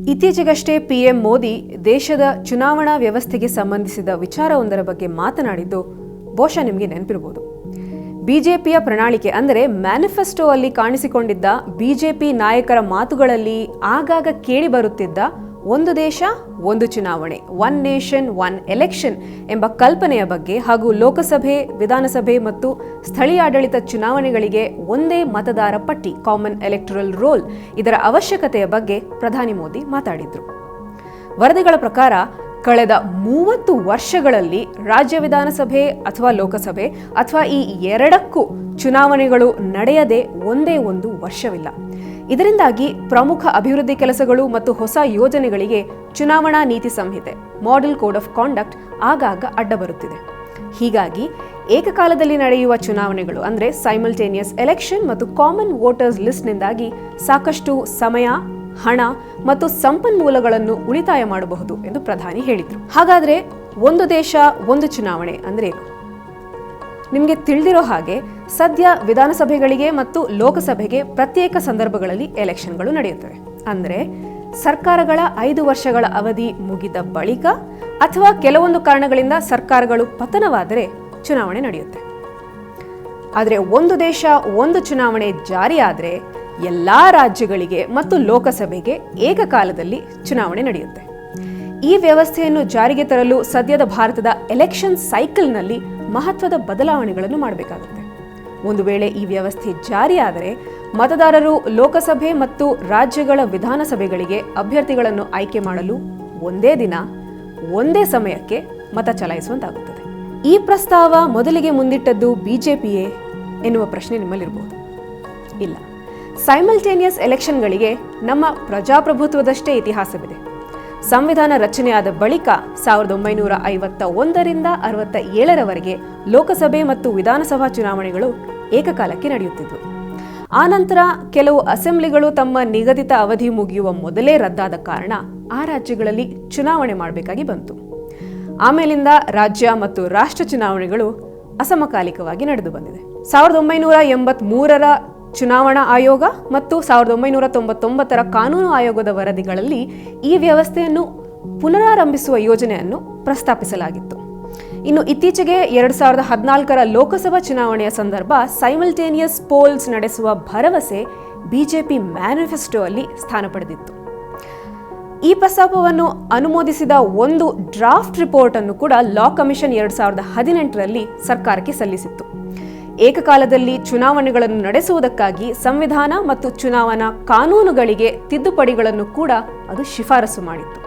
ಇತ್ತೀಚೆಗಷ್ಟೇ ಪಿಎಂ ಮೋದಿ ದೇಶದ ಚುನಾವಣಾ ವ್ಯವಸ್ಥೆಗೆ ಸಂಬಂಧಿಸಿದ ವಿಚಾರವೊಂದರ ಬಗ್ಗೆ ಮಾತನಾಡಿದ್ದು ಬಹುಶಃ ನಿಮಗೆ ನೆನಪಿರಬಹುದು. ಬಿಜೆಪಿಯ ಪ್ರಣಾಳಿಕೆ ಅಂದರೆ ಮ್ಯಾನಿಫೆಸ್ಟೋ ಅಲ್ಲಿ ಕಾಣಿಸಿಕೊಂಡಿದ್ದ ಬಿಜೆಪಿ ನಾಯಕರ ಮಾತುಗಳಲ್ಲಿ ಆಗಾಗ ಕೇಳಿ ಬರುತ್ತಿದ್ದ ಒಂದು ದೇಶ ಒಂದು ಚುನಾವಣೆ, ಒನ್ ನೇಷನ್ ಒನ್ ಎಲೆಕ್ಷನ್ ಎಂಬ ಕಲ್ಪನೆಯ ಬಗ್ಗೆ ಹಾಗೂ ಲೋಕಸಭೆ, ವಿಧಾನಸಭೆ ಮತ್ತು ಸ್ಥಳೀಯಾಡಳಿತ ಚುನಾವಣೆಗಳಿಗೆ ಒಂದೇ ಮತದಾರ ಪಟ್ಟಿ, ಕಾಮನ್ ಎಲೆಕ್ಟರಲ್ ರೋಲ್, ಇದರ ಅವಶ್ಯಕತೆಯ ಬಗ್ಗೆ ಪ್ರಧಾನಿ ಮೋದಿ ಮಾತಾಡಿದ್ರು. ವರದಿಗಳ ಪ್ರಕಾರ ಕಳೆದ 30 ವರ್ಷಗಳಲ್ಲಿ ರಾಜ್ಯ ವಿಧಾನಸಭೆ ಅಥವಾ ಲೋಕಸಭೆ ಅಥವಾ ಈ ಎರಡಕ್ಕೂ ಚುನಾವಣೆಗಳು ನಡೆಯದೆ ಒಂದೇ ಒಂದು ವರ್ಷವಿಲ್ಲ. ಇದರಿಂದಾಗಿ ಪ್ರಮುಖ ಅಭಿವೃದ್ಧಿ ಕೆಲಸಗಳು ಮತ್ತು ಹೊಸ ಯೋಜನೆಗಳಿಗೆ ಚುನಾವಣಾ ನೀತಿ ಸಂಹಿತೆ, ಮಾಡೆಲ್ ಕೋಡ್ ಆಫ್ ಕಾಂಡಕ್ಟ್ ಆಗಾಗ ಅಡ್ಡ ಬರುತ್ತಿದೆ. ಹೀಗಾಗಿ ಏಕಕಾಲದಲ್ಲಿ ನಡೆಯುವ ಚುನಾವಣೆಗಳು ಅಂದರೆ ಸೈಮಲ್ಟೇನಿಯಸ್ ಎಲೆಕ್ಷನ್ ಮತ್ತು ಕಾಮನ್ ವೋಟರ್ಸ್ ಲಿಸ್ಟ್ನಿಂದಾಗಿ ಸಾಕಷ್ಟು ಸಮಯ, ಹಣ ಮತ್ತು ಸಂಪನ್ಮೂಲಗಳನ್ನು ಉಳಿತಾಯ ಮಾಡಬಹುದು ಎಂದು ಪ್ರಧಾನಿ ಹೇಳಿದರು. ಹಾಗಾದ್ರೆ ಒಂದು ದೇಶ ಒಂದು ಚುನಾವಣೆ ಅಂದ್ರೆ ಏನು? ನಿಮಗೆ ತಿಳಿದಿರೋ ಹಾಗೆ ಸದ್ಯ ವಿಧಾನಸಭೆಗಳಿಗೆ ಮತ್ತು ಲೋಕಸಭೆಗೆ ಪ್ರತ್ಯೇಕ ಸಂದರ್ಭಗಳಲ್ಲಿ ಎಲೆಕ್ಷನ್ಗಳು ನಡೆಯುತ್ತವೆ. ಅಂದರೆ ಸರ್ಕಾರಗಳ 5 ವರ್ಷಗಳ ಅವಧಿ ಮುಗಿದ ಬಳಿಕ ಅಥವಾ ಕೆಲವೊಂದು ಕಾರಣಗಳಿಂದ ಸರ್ಕಾರಗಳು ಪತನವಾದರೆ ಚುನಾವಣೆ ನಡೆಯುತ್ತೆ. ಆದರೆ ಒಂದು ದೇಶ ಒಂದು ಚುನಾವಣೆ ಜಾರಿಯಾದರೆ ಎಲ್ಲಾ ರಾಜ್ಯಗಳಿಗೆ ಮತ್ತು ಲೋಕಸಭೆಗೆ ಏಕಕಾಲದಲ್ಲಿ ಚುನಾವಣೆ ನಡೆಯುತ್ತೆ. ಈ ವ್ಯವಸ್ಥೆಯನ್ನು ಜಾರಿಗೆ ತರಲು ಸದ್ಯದ ಭಾರತದ ಎಲೆಕ್ಷನ್ ಸೈಕಲ್ನಲ್ಲಿ ಮಹತ್ವದ ಬದಲಾವಣೆಗಳನ್ನು ಮಾಡಬೇಕಾಗುತ್ತೆ. ಒಂದು ವೇಳೆ ಈ ವ್ಯವಸ್ಥೆ ಜಾರಿಯಾದರೆ ಮತದಾರರು ಲೋಕಸಭೆ ಮತ್ತು ರಾಜ್ಯಗಳ ವಿಧಾನಸಭೆಗಳಿಗೆ ಅಭ್ಯರ್ಥಿಗಳನ್ನು ಆಯ್ಕೆ ಮಾಡಲು ಒಂದೇ ದಿನ, ಒಂದೇ ಸಮಯಕ್ಕೆ ಮತ ಚಲಾಯಿಸುವಂತಾಗುತ್ತದೆ. ಈ ಪ್ರಸ್ತಾವ ಮೊದಲಿಗೆ ಮುಂದಿಟ್ಟದ್ದು ಬಿಜೆಪಿಯೇ ಎನ್ನುವ ಪ್ರಶ್ನೆ ನಿಮ್ಮಲ್ಲಿರಬಹುದು. ಇಲ್ಲ, ಸೈಮಲ್ಟೇನಿಯಸ್ ಎಲೆಕ್ಷನ್ಗಳಿಗೆ ನಮ್ಮ ಪ್ರಜಾಪ್ರಭುತ್ವದಷ್ಟೇ ಇತಿಹಾಸವಿದೆ. ಸಂವಿಧಾನ ರಚನೆಯಾದ ಬಳಿಕ 1951ರಿಂದ 67ರವರೆಗೆ ಲೋಕಸಭೆ ಮತ್ತು ವಿಧಾನಸಭಾ ಚುನಾವಣೆಗಳು ಏಕಕಾಲಕ್ಕೆ ನಡೆಯುತ್ತಿದ್ದವು. ಆನಂತರ ಕೆಲವು ಅಸೆಂಬ್ಲಿಗಳು ತಮ್ಮ ನಿಗದಿತ ಅವಧಿ ಮುಗಿಯುವ ಮೊದಲೇ ರದ್ದಾದ ಕಾರಣ ಆ ರಾಜ್ಯಗಳಲ್ಲಿ ಚುನಾವಣೆ ಮಾಡಬೇಕಾಗಿ ಬಂತು. ಆಮೇಲಿಂದ ರಾಜ್ಯ ಮತ್ತು ರಾಷ್ಟ್ರ ಚುನಾವಣೆಗಳು ಅಸಮಕಾಲಿಕವಾಗಿ ನಡೆದು ಬಂದಿದೆ. 1983ರ ಚುನಾವಣಾ ಆಯೋಗ ಮತ್ತು 1999ರ ಕಾನೂನು ಆಯೋಗದ ವರದಿಗಳಲ್ಲಿ ಈ ವ್ಯವಸ್ಥೆಯನ್ನು ಪುನರಾರಂಭಿಸುವ ಯೋಜನೆಯನ್ನು ಪ್ರಸ್ತಾಪಿಸಲಾಗಿತ್ತು. ಇನ್ನು ಇತ್ತೀಚೆಗೆ 2014ರ ಲೋಕಸಭಾ ಚುನಾವಣೆಯ ಸಂದರ್ಭ ಸೈಮಲ್ಟೇನಿಯಸ್ ಪೋಲ್ಸ್ ನಡೆಸುವ ಭರವಸೆ ಬಿಜೆಪಿ ಮ್ಯಾನಿಫೆಸ್ಟೋ ಅಲ್ಲಿ ಸ್ಥಾನ ಪಡೆದಿತ್ತು. ಈ ಪ್ರಸ್ತಾಪವನ್ನು ಅನುಮೋದಿಸಿದ ಒಂದು ಡ್ರಾಫ್ಟ್ ರಿಪೋರ್ಟ್ ಅನ್ನು ಕೂಡ ಲಾ ಕಮಿಷನ್ 2018ರಲ್ಲಿ ಸರ್ಕಾರಕ್ಕೆ ಸಲ್ಲಿಸಿತ್ತು. ಏಕಕಾಲದಲ್ಲಿ ಚುನಾವಣೆಗಳನ್ನು ನಡೆಸುವುದಕ್ಕಾಗಿ ಸಂವಿಧಾನ ಮತ್ತು ಚುನಾವಣಾ ಕಾನೂನುಗಳಿಗೆ ತಿದ್ದುಪಡಿಗಳನ್ನು ಕೂಡ ಅದು ಶಿಫಾರಸು ಮಾಡಿತ್ತು.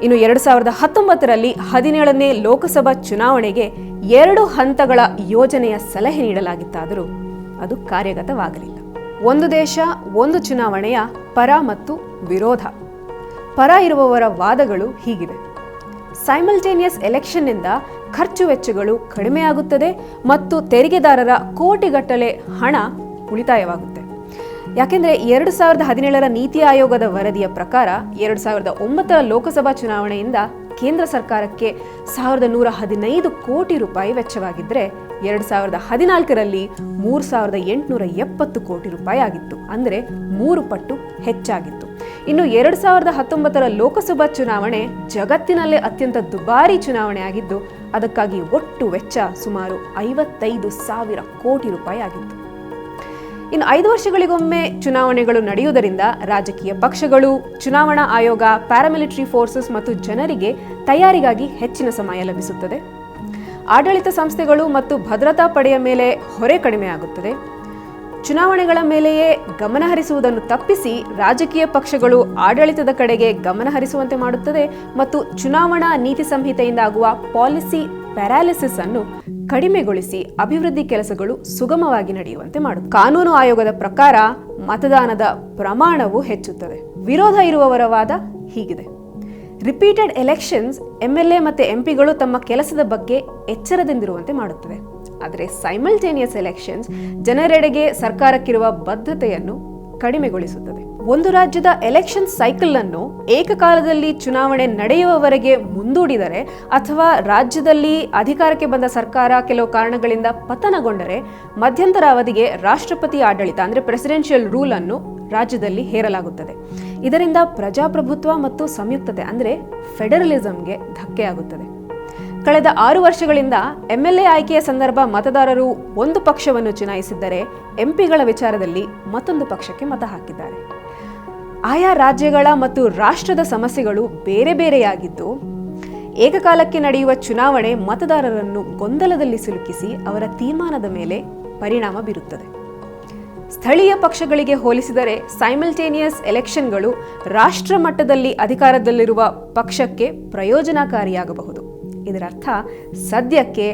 ಇನ್ನು 2019ರಲ್ಲಿ 17ನೇ ಲೋಕಸಭಾ ಚುನಾವಣೆಗೆ 2 ಹಂತಗಳ ಯೋಜನೆಯ ಸಲಹೆ ನೀಡಲಾಗಿತ್ತಾದರೂ ಅದು ಕಾರ್ಯಗತವಾಗಲಿಲ್ಲ. ಒಂದು ದೇಶ ಒಂದು ಚುನಾವಣೆಯ ಪರ ಮತ್ತು ವಿರೋಧ. ಪರ ಇರುವವರ ವಾದಗಳು ಹೀಗಿದೆ: ಸೈಮಲ್ಟೇನಿಯಸ್ ಎಲೆಕ್ಷನ್ನಿಂದ ಖರ್ಚು ವೆಚ್ಚಗಳು ಕಡಿಮೆಯಾಗುತ್ತದೆ ಮತ್ತು ತೆರಿಗೆದಾರರ ಕೋಟಿಗಟ್ಟಲೆ ಹಣ ಉಳಿತಾಯವಾಗುತ್ತೆ. ಯಾಕೆಂದರೆ 2017ರ ನೀತಿ ಆಯೋಗದ ವರದಿಯ ಪ್ರಕಾರ 2009ರ ಲೋಕಸಭಾ ಚುನಾವಣೆಯಿಂದ ಕೇಂದ್ರ ಸರ್ಕಾರಕ್ಕೆ 1115 ಕೋಟಿ ರೂಪಾಯಿ ವೆಚ್ಚವಾಗಿದ್ದರೆ 2014ರಲ್ಲಿ 3870 ಕೋಟಿ ರೂಪಾಯಿ ಆಗಿತ್ತು. ಅಂದರೆ 3 ಪಟ್ಟು ಹೆಚ್ಚಾಗಿತ್ತು. ಇನ್ನು 2019ರ ಲೋಕಸಭಾ ಚುನಾವಣೆ ಜಗತ್ತಿನಲ್ಲೇ ಅತ್ಯಂತ ದುಬಾರಿ ಚುನಾವಣೆ ಆಗಿದ್ದು ಅದಕ್ಕಾಗಿ ಒಟ್ಟು ವೆಚ್ಚ ಸುಮಾರು 55,000 ಕೋಟಿ ರೂಪಾಯಿ ಆಗಿತ್ತು. ಇನ್ನು 5 ವರ್ಷಗಳಿಗೊಮ್ಮೆ ಚುನಾವಣೆಗಳು ನಡೆಯುವುದರಿಂದ ರಾಜಕೀಯ ಪಕ್ಷಗಳು, ಚುನಾವಣಾ ಆಯೋಗ, ಪ್ಯಾರಾಮಿಲಿಟರಿ ಫೋರ್ಸಸ್ ಮತ್ತು ಜನರಿಗೆ ತಯಾರಿಗಾಗಿ ಹೆಚ್ಚಿನ ಸಮಯ ಲಭಿಸುತ್ತದೆ. ಆಡಳಿತ ಸಂಸ್ಥೆಗಳು ಮತ್ತು ಭದ್ರತಾ ಪಡೆಯ ಮೇಲೆ ಹೊರೆ ಕಡಿಮೆಯಾಗುತ್ತದೆ. ಚುನಾವಣೆಗಳ ಮೇಲೆಯೇ ಗಮನ ಹರಿಸುವುದನ್ನು ತಪ್ಪಿಸಿ ರಾಜಕೀಯ ಪಕ್ಷಗಳು ಆಡಳಿತದ ಕಡೆಗೆ ಗಮನ ಹರಿಸುವಂತೆ ಮಾಡುತ್ತದೆ ಮತ್ತು ಚುನಾವಣಾ ನೀತಿ ಸಂಹಿತೆಯಿಂದ ಆಗುವ ಪಾಲಿಸಿ ಪ್ಯಾರಾಲಿಸಿಸ್ ಅನ್ನು ಕಡಿಮೆಗೊಳಿಸಿ ಅಭಿವೃದ್ಧಿ ಕೆಲಸಗಳು ಸುಗಮವಾಗಿ ನಡೆಯುವಂತೆ ಮಾಡುತ್ತದೆ. ಕಾನೂನು ಆಯೋಗದ ಪ್ರಕಾರ ಮತದಾನದ ಪ್ರಮಾಣವು ಹೆಚ್ಚುತ್ತದೆ. ವಿರೋಧ ಇರುವವರ ವಾದ ಹೀಗಿದೆ: ರಿಪೀಟೆಡ್ ಎಲೆಕ್ಷನ್ಸ್ ಎಂಎಲ್ಎ ಮತ್ತು ಎಂಪಿಗಳು ತಮ್ಮ ಕೆಲಸದ ಬಗ್ಗೆ ಎಚ್ಚರದಿಂದಿರುವಂತೆ ಮಾಡುತ್ತದೆ. ಆದರೆ ಸೈಮಲ್ಟೇನಿಯಸ್ ಎಲೆಕ್ಷನ್ಸ್ ಜನರೆಡೆಗೆ ಸರ್ಕಾರಕ್ಕಿರುವ ಬದ್ಧತೆಯನ್ನು ಕಡಿಮೆಗೊಳಿಸುತ್ತದೆ. ಒಂದು ರಾಜ್ಯದ ಎಲೆಕ್ಷನ್ ಸೈಕಲ್ ಅನ್ನು ಏಕಕಾಲದಲ್ಲಿ ಚುನಾವಣೆ ನಡೆಯುವವರೆಗೆ ಮುಂದೂಡಿದರೆ ಅಥವಾ ರಾಜ್ಯದಲ್ಲಿ ಅಧಿಕಾರಕ್ಕೆ ಬಂದ ಸರ್ಕಾರ ಕೆಲವು ಕಾರಣಗಳಿಂದ ಪತನಗೊಂಡರೆ ಮಧ್ಯಂತರ ಅವಧಿಗೆ ರಾಷ್ಟ್ರಪತಿ ಆಡಳಿತ ಅಂದರೆ ಪ್ರೆಸಿಡೆನ್ಷಿಯಲ್ ರೂಲ್ ಅನ್ನು ರಾಜ್ಯದಲ್ಲಿ ಹೇರಲಾಗುತ್ತದೆ. ಇದರಿಂದ ಪ್ರಜಾಪ್ರಭುತ್ವ ಮತ್ತು ಸಂಯುಕ್ತತೆ ಅಂದರೆ ಫೆಡರಲಿಸಂಗೆ ಧಕ್ಕೆಯಾಗುತ್ತದೆ. ಕಳೆದ 6 ವರ್ಷಗಳಿಂದ MLA ಆಯ್ಕೆಯ ಸಂದರ್ಭ ಮತದಾರರು ಒಂದು ಪಕ್ಷವನ್ನು ಚುನಾಯಿಸಿದ್ದರೆ ಎಂಪಿಗಳ ವಿಚಾರದಲ್ಲಿ ಮತ್ತೊಂದು ಪಕ್ಷಕ್ಕೆ ಮತ ಹಾಕಿದ್ದಾರೆ. ಆಯಾ ರಾಜ್ಯಗಳ ಮತ್ತು ರಾಷ್ಟ್ರದ ಸಮಸ್ಯೆಗಳು ಬೇರೆ ಬೇರೆಯಾಗಿದ್ದು, ಏಕಕಾಲಕ್ಕೆ ನಡೆಯುವ ಚುನಾವಣೆ ಮತದಾರರನ್ನು ಗೊಂದಲದಲ್ಲಿ ಸಿಲುಕಿಸಿ ಅವರ ತೀರ್ಮಾನದ ಮೇಲೆ ಪರಿಣಾಮ ಬೀರುತ್ತದೆ. ಸ್ಥಳೀಯ ಪಕ್ಷಗಳಿಗೆ ಹೋಲಿಸಿದರೆ ಸೈಮಲ್ಟೇನಿಯಸ್ ಎಲೆಕ್ಷನ್ಗಳು ರಾಷ್ಟ್ರ ಮಟ್ಟದಲ್ಲಿ ಅಧಿಕಾರದಲ್ಲಿರುವ ಪಕ್ಷಕ್ಕೆ ಪ್ರಯೋಜನಕಾರಿಯಾಗಬಹುದು. ಇದರರ್ಥ ಸದ್ಯಕ್ಕೆ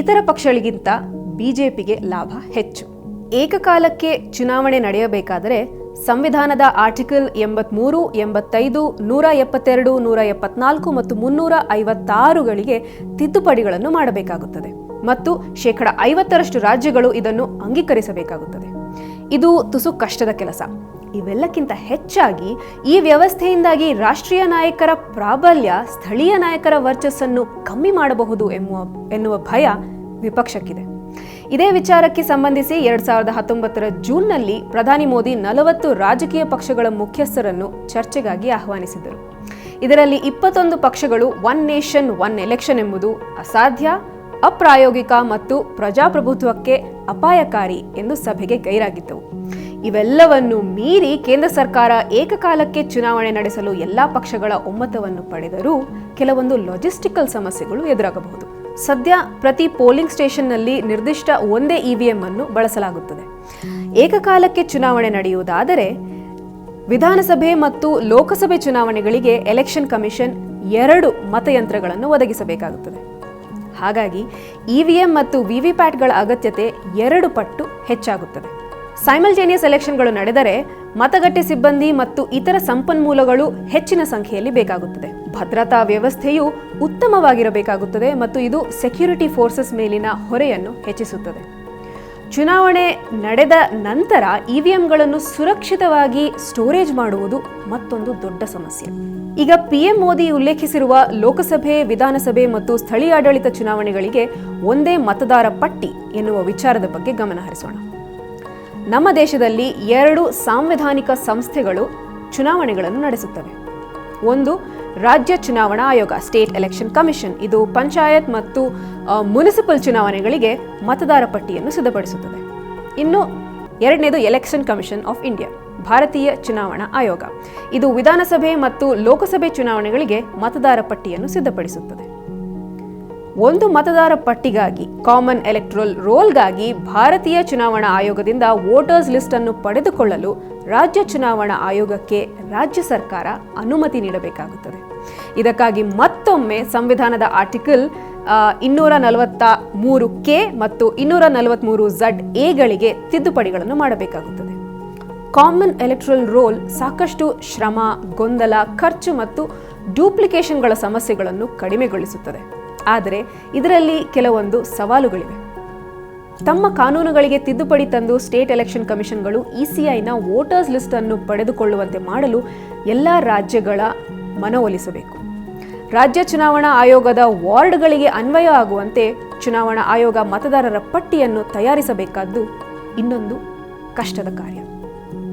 ಇತರ ಪಕ್ಷಗಳಿಗಿಂತ ಬಿಜೆಪಿಗೆ ಲಾಭ ಹೆಚ್ಚು. ಏಕಕಾಲಕ್ಕೆ ಚುನಾವಣೆ ನಡೆಯಬೇಕಾದರೆ ಸಂವಿಧಾನದ ಆರ್ಟಿಕಲ್ 83, 85, 172, 174 ಮತ್ತು 356ಗಳಿಗೆ ತಿದ್ದುಪಡಿಗಳನ್ನು ಮಾಡಬೇಕಾಗುತ್ತದೆ ಮತ್ತು 50% ರಾಜ್ಯಗಳು ಇದನ್ನು ಅಂಗೀಕರಿಸಬೇಕಾಗುತ್ತದೆ. ಇದು ತುಸು ಕಷ್ಟದ ಕೆಲಸ. ಇವೆಲ್ಲಕ್ಕಿಂತ ಹೆಚ್ಚಾಗಿ ಈ ವ್ಯವಸ್ಥೆಯಿಂದಾಗಿ ರಾಷ್ಟ್ರೀಯ ನಾಯಕರ ಪ್ರಾಬಲ್ಯ ಸ್ಥಳೀಯ ನಾಯಕರ ವರ್ಚಸ್ಸನ್ನು ಕಮ್ಮಿ ಮಾಡಬಹುದು ಎನ್ನುವ ಭಯ ವಿಪಕ್ಷಕ್ಕಿದೆ. ಇದೇ ವಿಚಾರಕ್ಕೆ ಸಂಬಂಧಿಸಿ 2019 ಜೂನ್ನಲ್ಲಿ ಪ್ರಧಾನಿ ಮೋದಿ 40 ರಾಜಕೀಯ ಪಕ್ಷಗಳ ಮುಖ್ಯಸ್ಥರನ್ನು ಚರ್ಚೆಗಾಗಿ ಆಹ್ವಾನಿಸಿದರು. ಇದರಲ್ಲಿ 21 ಪಕ್ಷಗಳು ಒನ್ ನೇಷನ್ ಒನ್ ಎಲೆಕ್ಷನ್ ಎಂಬುದು ಅಸಾಧ್ಯ, ಅಪ್ರಾಯೋಗಿಕ ಮತ್ತು ಪ್ರಜಾಪ್ರಭುತ್ವಕ್ಕೆ ಅಪಾಯಕಾರಿ ಎಂದು ಸಭೆಗೆ ಗೈರಾಗಿದ್ದವು. ಇವೆಲ್ಲವನ್ನು ಮೀರಿ ಕೇಂದ್ರ ಸರ್ಕಾರ ಏಕಕಾಲಕ್ಕೆ ಚುನಾವಣೆ ನಡೆಸಲು ಎಲ್ಲಾ ಪಕ್ಷಗಳ ಒಮ್ಮತವನ್ನು ಪಡೆದರೂ ಕೆಲವೊಂದು ಲಾಜಿಸ್ಟಿಕಲ್ ಸಮಸ್ಯೆಗಳು ಎದುರಾಗಬಹುದು. ಸದ್ಯ ಪ್ರತಿ ಪೋಲಿಂಗ್ ಸ್ಟೇಷನ್ನಲ್ಲಿ ನಿರ್ದಿಷ್ಟ ಒಂದೇ EVM ಅನ್ನು ಬಳಸಲಾಗುತ್ತದೆ. ಏಕಕಾಲಕ್ಕೆ ಚುನಾವಣೆ ನಡೆಯುವುದಾದರೆ ವಿಧಾನಸಭೆ ಮತ್ತು ಲೋಕಸಭೆ ಚುನಾವಣೆಗಳಿಗೆ ಎಲೆಕ್ಷನ್ ಕಮಿಷನ್ 2 ಮತಯಂತ್ರಗಳನ್ನು ಒದಗಿಸಬೇಕಾಗುತ್ತದೆ. ಹಾಗಾಗಿ EVM ಮತ್ತು VVPATಗಳ ಅಗತ್ಯತೆ 2 ಪಟ್ಟು ಹೆಚ್ಚಾಗುತ್ತದೆ. ಸೈಮಲ್ಟೇನಿಯಸ್ ಎಲೆಕ್ಷನ್ಗಳು ನಡೆದರೆ ಮತಗಟ್ಟೆ ಸಿಬ್ಬಂದಿ ಮತ್ತು ಇತರ ಸಂಪನ್ಮೂಲಗಳು ಹೆಚ್ಚಿನ ಸಂಖ್ಯೆಯಲ್ಲಿ ಬೇಕಾಗುತ್ತದೆ. ಭದ್ರತಾ ವ್ಯವಸ್ಥೆಯು ಉತ್ತಮವಾಗಿರಬೇಕಾಗುತ್ತದೆ ಮತ್ತು ಇದು ಸೆಕ್ಯೂರಿಟಿ ಫೋರ್ಸಸ್ ಮೇಲಿನ ಹೊರೆಯನ್ನು ಹೆಚ್ಚಿಸುತ್ತದೆ. ಚುನಾವಣೆ ನಡೆದ ನಂತರ EVMಗಳನ್ನು ಸುರಕ್ಷಿತವಾಗಿ ಸ್ಟೋರೇಜ್ ಮಾಡುವುದು ಮತ್ತೊಂದು ದೊಡ್ಡ ಸಮಸ್ಯೆ. ಈಗ PM ಮೋದಿ ಉಲ್ಲೇಖಿಸಿರುವ ಲೋಕಸಭೆ, ವಿಧಾನಸಭೆ ಮತ್ತು ಸ್ಥಳೀಯಾಡಳಿತ ಚುನಾವಣೆಗಳಿಗೆ ಒಂದೇ ಮತದಾರ ಪಟ್ಟಿ ಎನ್ನುವ ವಿಚಾರದ ಬಗ್ಗೆ ಗಮನ ಹರಿಸೋಣ. ನಮ್ಮ ದೇಶದಲ್ಲಿ 2 ಸಾಂವಿಧಾನಿಕ ಸಂಸ್ಥೆಗಳು ಚುನಾವಣೆಗಳನ್ನು ನಡೆಸುತ್ತವೆ. ಒಂದು ರಾಜ್ಯ ಚುನಾವಣಾ ಆಯೋಗ, ಸ್ಟೇಟ್ ಎಲೆಕ್ಷನ್ ಕಮಿಷನ್. ಇದು ಪಂಚಾಯತ್ ಮತ್ತು ಮುನಿಸಿಪಲ್ ಚುನಾವಣೆಗಳಿಗೆ ಮತದಾರ ಪಟ್ಟಿಯನ್ನು ಸಿದ್ಧಪಡಿಸುತ್ತದೆ. ಇನ್ನು ಎರಡನೇದು ಎಲೆಕ್ಷನ್ ಕಮಿಷನ್ ಆಫ್ ಇಂಡಿಯಾ, ಭಾರತೀಯ ಚುನಾವಣಾ ಆಯೋಗ. ಇದು ವಿಧಾನಸಭೆ ಮತ್ತು ಲೋಕಸಭೆ ಚುನಾವಣೆಗಳಿಗೆ ಮತದಾರ ಪಟ್ಟಿಯನ್ನು ಸಿದ್ಧಪಡಿಸುತ್ತದೆ. ಒಂದು ಮತದಾರ ಪಟ್ಟಿಗಾಗಿ, ಕಾಮನ್ ಎಲೆಕ್ಟ್ರಲ್ ರೋಲ್ಗಾಗಿ ಭಾರತೀಯ ಚುನಾವಣಾ ಆಯೋಗದಿಂದ ವೋಟರ್ಸ್ ಲಿಸ್ಟ್ ಅನ್ನು ಪಡೆದುಕೊಳ್ಳಲು ರಾಜ್ಯ ಚುನಾವಣಾ ಆಯೋಗಕ್ಕೆ ರಾಜ್ಯ ಸರ್ಕಾರ ಅನುಮತಿ ನೀಡಬೇಕಾಗುತ್ತದೆ. ಇದಕ್ಕಾಗಿ ಮತ್ತೊಮ್ಮೆ ಸಂವಿಧಾನದ ಆರ್ಟಿಕಲ್ 243K ಮತ್ತು 243ZA ತಿದ್ದುಪಡಿಗಳನ್ನು ಮಾಡಬೇಕಾಗುತ್ತದೆ. ಕಾಮನ್ ಎಲೆಕ್ಟ್ರಲ್ ರೋಲ್ ಸಾಕಷ್ಟು ಶ್ರಮ, ಗೊಂದಲ, ಖರ್ಚು ಮತ್ತು ಡೂಪ್ಲಿಕೇಶನ್ಗಳ ಸಮಸ್ಯೆಗಳನ್ನು ಕಡಿಮೆಗೊಳಿಸುತ್ತದೆ. ಆದರೆ ಇದರಲ್ಲಿ ಕೆಲವೊಂದು ಸವಾಲುಗಳಿವೆ. ತಮ್ಮ ಕಾನೂನುಗಳಿಗೆ ತಿದ್ದುಪಡಿ ತಂದು ಸ್ಟೇಟ್ ಎಲೆಕ್ಷನ್ ಕಮಿಷನ್ಗಳು ECIನ ವೋಟರ್ಸ್ ಲಿಸ್ಟ್ ಅನ್ನು ಪಡೆದುಕೊಳ್ಳುವಂತೆ ಮಾಡಲು ಎಲ್ಲ ರಾಜ್ಯಗಳ ಮನವೊಲಿಸಬೇಕು. ರಾಜ್ಯ ಚುನಾವಣಾ ಆಯೋಗದ ವಾರ್ಡ್ಗಳಿಗೆ ಅನ್ವಯ ಆಗುವಂತೆ ಚುನಾವಣಾ ಆಯೋಗ ಮತದಾರರ ಪಟ್ಟಿಯನ್ನು ತಯಾರಿಸಬೇಕಾದ್ದು ಇನ್ನೊಂದು ಕಷ್ಟದ ಕಾರ್ಯ.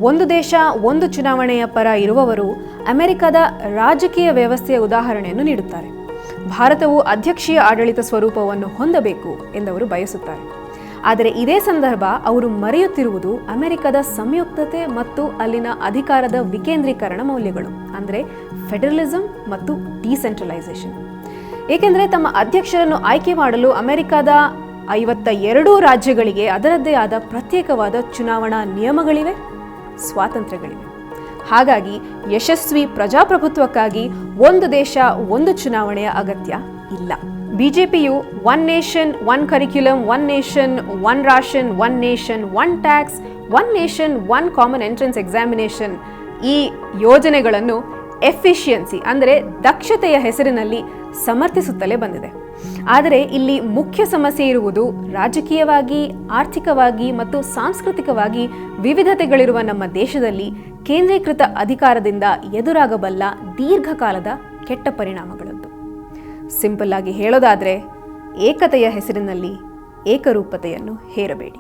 ಒಂದು ದೇಶ ಒಂದು ಚುನಾವಣೆಯ ಪರ ಇರುವವರು ಅಮೆರಿಕದ ರಾಜಕೀಯ ವ್ಯವಸ್ಥೆಯ ಉದಾಹರಣೆಯನ್ನು ನೀಡುತ್ತಾರೆ. ಭಾರತವು ಅಧ್ಯಕ್ಷೀಯ ಆಡಳಿತ ಸ್ವರೂಪವನ್ನು ಹೊಂದಬೇಕು ಎಂದವರು ಬಯಸುತ್ತಾರೆ. ಆದರೆ ಇದೇ ಸಂದರ್ಭ ಅವರು ಮರೆಯುತ್ತಿರುವುದು ಅಮೆರಿಕದ ಸಂಯುಕ್ತತೆ ಮತ್ತು ಅಲ್ಲಿನ ಅಧಿಕಾರದ ವಿಕೇಂದ್ರೀಕರಣ ಮೌಲ್ಯಗಳು, ಅಂದರೆ ಫೆಡರಲಿಸಂ ಮತ್ತು ಡಿಸೆಂಟ್ರಲೈಸೇಷನ್. ಏಕೆಂದರೆ ತಮ್ಮ ಅಧ್ಯಕ್ಷರನ್ನು ಆಯ್ಕೆ ಮಾಡಲು ಅಮೆರಿಕದ 52 ರಾಜ್ಯಗಳಿಗೆ ಅದರದ್ದೇ ಆದ ಪ್ರತ್ಯೇಕವಾದ ಚುನಾವಣಾ ನಿಯಮಗಳಿವೆ, ಸ್ವಾತಂತ್ರ್ಯಗಳಿವೆ. ಹಾಗಾಗಿ ಯಶಸ್ವಿ ಪ್ರಜಾಪ್ರಭುತ್ವಕ್ಕಾಗಿ ಒಂದು ದೇಶ ಒಂದು ಚುನಾವಣೆಯ ಅಗತ್ಯ ಇಲ್ಲ. ಬಿಜೆಪಿಯು one nation one curriculum, one nation one ration, one nation one tax, one nation one common entrance examination ಈ ಯೋಜನೆಗಳನ್ನು ಎಫಿಷಿಯನ್ಸಿ ಅಂದರೆ ದಕ್ಷತೆಯ ಹೆಸರಿನಲ್ಲಿ ಸಮರ್ಥಿಸುತ್ತಲೇ ಬಂದಿದೆ. ಆದರೆ ಇಲ್ಲಿ ಮುಖ್ಯ ಸಮಸ್ಯೆ ಇರುವುದು ರಾಜಕೀಯವಾಗಿ, ಆರ್ಥಿಕವಾಗಿ ಮತ್ತು ಸಾಂಸ್ಕೃತಿಕವಾಗಿ ವಿವಿಧತೆಗಳಿರುವ ನಮ್ಮ ದೇಶದಲ್ಲಿ ಕೇಂದ್ರೀಕೃತ ಅಧಿಕಾರದಿಂದ ಎದುರಾಗಬಲ್ಲ ದೀರ್ಘಕಾಲದ ಕೆಟ್ಟ ಪರಿಣಾಮಗಳದ್ದು. ಸಿಂಪಲ್ ಆಗಿ ಹೇಳೋದಾದರೆ, ಏಕತೆಯ ಹೆಸರಿನಲ್ಲಿ ಏಕರೂಪತೆಯನ್ನು ಹೇರಬೇಡಿ.